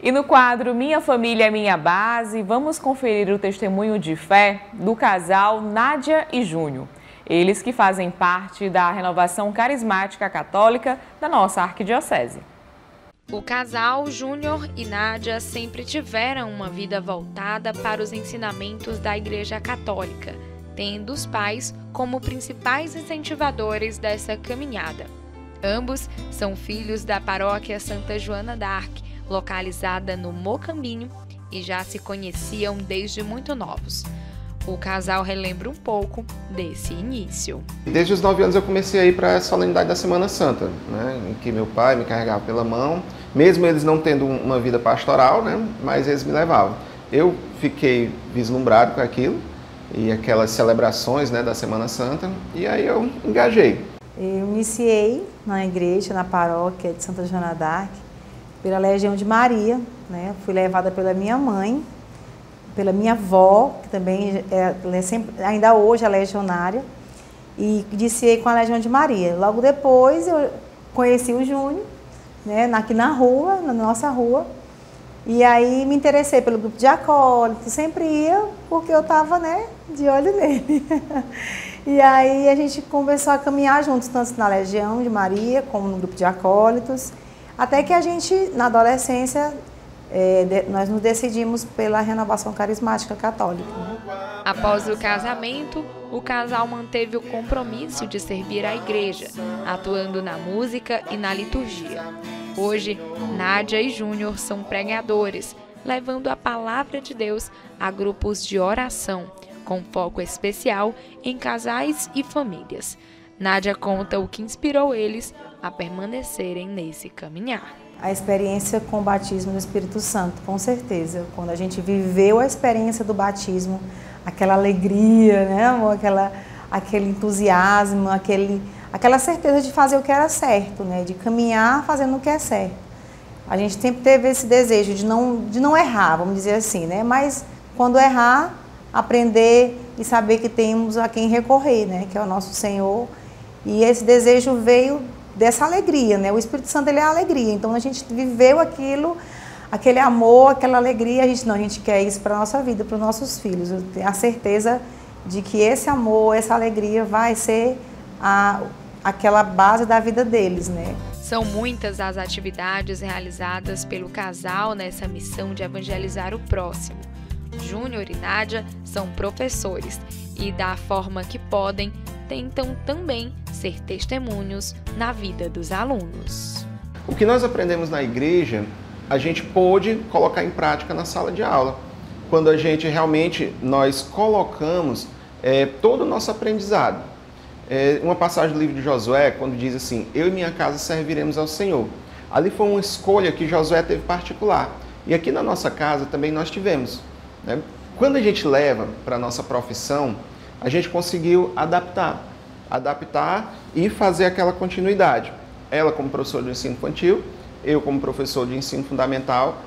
E no quadro Minha Família é Minha Base, vamos conferir o testemunho de fé do casal Nádia e Júnior. Eles que fazem parte da renovação carismática católica da nossa arquidiocese. O casal Júnior e Nádia sempre tiveram uma vida voltada para os ensinamentos da Igreja Católica, tendo os pais como principais incentivadores dessa caminhada. Ambos são filhos da paróquia Santa Joana d'Arc, localizada no Mocambinho, e já se conheciam desde muito novos. O casal relembra um pouco desse início. Desde os 9 anos eu comecei a ir para a solenidade da Semana Santa, né, em que meu pai me carregava pela mão, mesmo eles não tendo uma vida pastoral, né, mas eles me levavam. Eu fiquei vislumbrado com aquilo e aquelas celebrações, né, da Semana Santa, e aí eu engajei. Eu iniciei na igreja, na paróquia de Santa Joana d'Arc, pela Legião de Maria, né? Fui levada pela minha mãe, pela minha avó, que também ainda hoje é legionária, e iniciei com a Legião de Maria. Logo depois eu conheci o Júnior, né? Aqui na rua, na nossa rua, e aí me interessei pelo grupo de acólitos, sempre ia porque eu estava, né, de olho nele. E aí a gente começou a caminhar juntos, tanto na Legião de Maria como no grupo de acólitos, até que a gente, na adolescência, nós nos decidimos pela renovação carismática católica. Após o casamento, o casal manteve o compromisso de servir a igreja, atuando na música e na liturgia. Hoje, Nádia e Júnior são pregadores, levando a palavra de Deus a grupos de oração, com foco especial em casais e famílias. Nádia conta o que inspirou eles a permanecerem nesse caminhar. A experiência com o batismo no Espírito Santo, com certeza. Quando a gente viveu a experiência do batismo, aquela alegria, né, amor? Aquele entusiasmo, aquela certeza de fazer o que era certo, né, de caminhar fazendo o que é certo. A gente sempre teve esse desejo de não errar, vamos dizer assim, né? Mas quando errar, aprender e saber que temos a quem recorrer, né, que é o nosso Senhor. E esse desejo veio dessa alegria, né? O Espírito Santo, ele é a alegria. Então a gente viveu aquilo, aquele amor, aquela alegria. A gente quer isso para a nossa vida, para os nossos filhos. Eu tenho a certeza de que esse amor, essa alegria vai ser aquela base da vida deles, né? São muitas as atividades realizadas pelo casal nessa missão de evangelizar o próximo. Júnior e Nádia são professores e, da forma que podem, tentam também ser testemunhos na vida dos alunos. O que nós aprendemos na igreja, a gente pôde colocar em prática na sala de aula. Quando a gente realmente, nós colocamos todo o nosso aprendizado. Uma passagem do livro de Josué, quando diz assim, eu e minha casa serviremos ao Senhor. Ali foi uma escolha que Josué teve particular. E aqui na nossa casa também nós tivemos. Né? Quando a gente leva para a nossa profissão, a gente conseguiu adaptar e fazer aquela continuidade. Ela como professora de ensino infantil, eu como professor de ensino fundamental,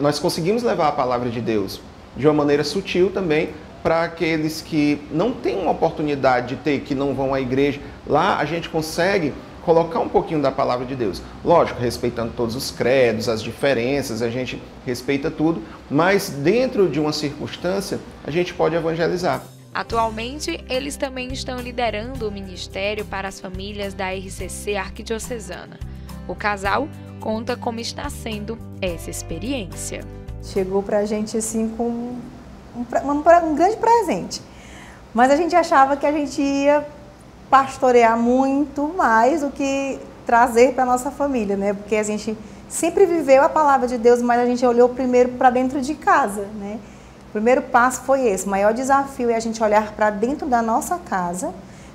nós conseguimos levar a palavra de Deus de uma maneira sutil também para aqueles que não têm uma oportunidade de ter, que não vão à igreja. Lá a gente consegue colocar um pouquinho da palavra de Deus. Lógico, respeitando todos os credos, as diferenças, a gente respeita tudo, mas dentro de uma circunstância a gente pode evangelizar. Atualmente, eles também estão liderando o ministério para as famílias da RCC Arquidiocesana. O casal conta como está sendo essa experiência. Chegou para a gente assim com um grande presente, mas a gente achava que a gente ia pastorear muito mais do que trazer para a nossa família, né? Porque a gente sempre viveu a palavra de Deus, mas a gente olhou primeiro para dentro de casa, né? O primeiro passo foi esse, o maior desafio é a gente olhar para dentro da nossa casa,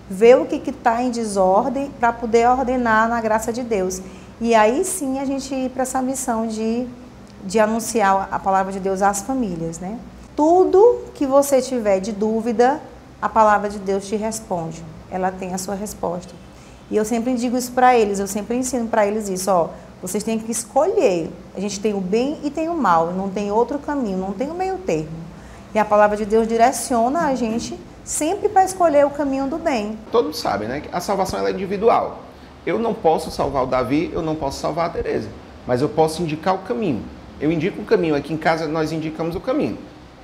ver o que está em desordem para poder ordenar na graça de Deus. E aí sim a gente ir para essa missão de anunciar a palavra de Deus às famílias, né? Tudo que você tiver de dúvida, a palavra de Deus te responde. Ela tem a sua resposta. E eu sempre digo isso para eles, eu sempre ensino para eles isso, ó, vocês têm que escolher. A gente tem o bem e tem o mal, não tem outro caminho, não tem o meio termo. E a palavra de Deus direciona a gente sempre para escolher o caminho do bem. Todos sabem, né, que a salvação ela é individual. Eu não posso salvar o Davi, eu não posso salvar a Tereza, mas eu posso indicar o caminho. eu indico o caminho. Aqui em casa nós indicamos o caminho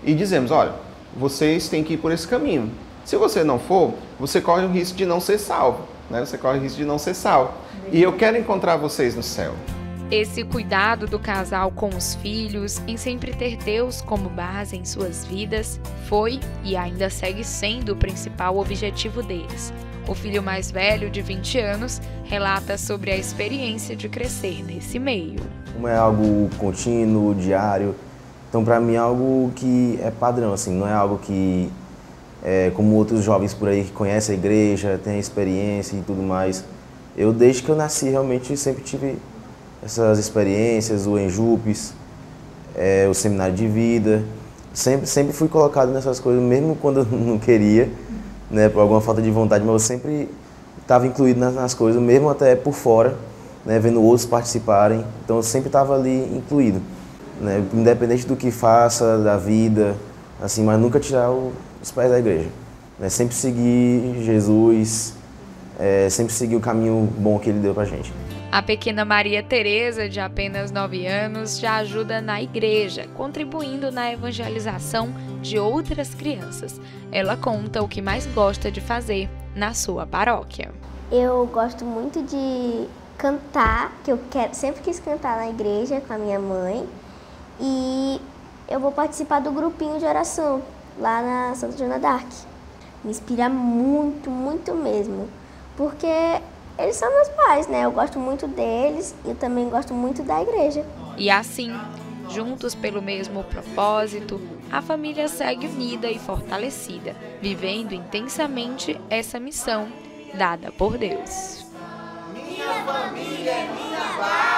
e dizemos, olha, vocês têm que ir por esse caminho. Se você não for, você corre o risco de não ser salvo, né? Você corre o risco de não ser salvo. E eu quero encontrar vocês no céu. Esse cuidado do casal com os filhos, em sempre ter Deus como base em suas vidas, foi e ainda segue sendo o principal objetivo deles. O filho mais velho, de 20 anos, relata sobre a experiência de crescer nesse meio. Como é algo contínuo, diário, então para mim é algo que é padrão, assim, não é algo que, como outros jovens por aí que conhecem a igreja, têm a experiência e tudo mais. Eu, desde que eu nasci, realmente sempre tive essas experiências, o Enjupes, o seminário de vida, sempre fui colocado nessas coisas, mesmo quando eu não queria, né, por alguma falta de vontade, mas eu sempre estava incluído nas coisas, mesmo até por fora, né, vendo outros participarem, então eu sempre estava ali incluído, né, independente do que faça, da vida, assim, mas nunca tirar os pés da igreja, né, sempre seguir Jesus, sempre seguir o caminho bom que Ele deu pra gente. A pequena Maria Tereza, de apenas 9 anos, já ajuda na igreja, contribuindo na evangelização de outras crianças. Ela conta o que mais gosta de fazer na sua paróquia. Eu gosto muito de cantar, que eu sempre quis cantar na igreja com a minha mãe. E eu vou participar do grupinho de oração lá na Santa Joana d'Arc. Me inspira muito, muito mesmo, porque eles são meus pais, né? Eu gosto muito deles e eu também gosto muito da igreja. E assim, juntos pelo mesmo propósito, a família segue unida e fortalecida, vivendo intensamente essa missão dada por Deus. Minha família é minha base.